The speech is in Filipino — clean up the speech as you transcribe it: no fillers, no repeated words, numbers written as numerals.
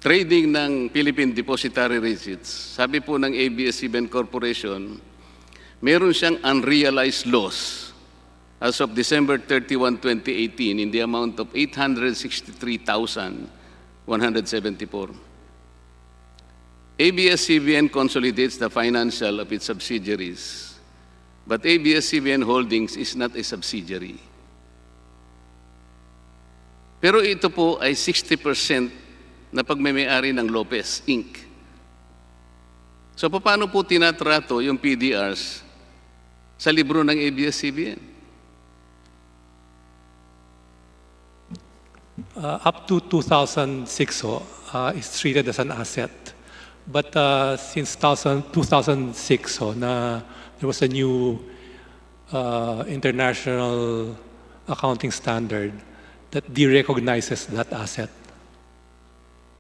trading ng Philippine Depositary Receipts, sabi po ng ABS-CBN Corporation, meron siyang unrealized loss as of December 31, 2018 in the amount of 863,174. ABS-CBN consolidates the financial of its subsidiaries, but ABS-CBN Holdings is not a subsidiary. Pero ito po ay 60% na pagmamay-ari ng Lopez, Inc. So paano po tinatrato yung PDRs sa libro ng ABS-CBN? Up to 2006 is treated as an asset. But since 2006 there was a new international accounting standard that de-recognizes that asset.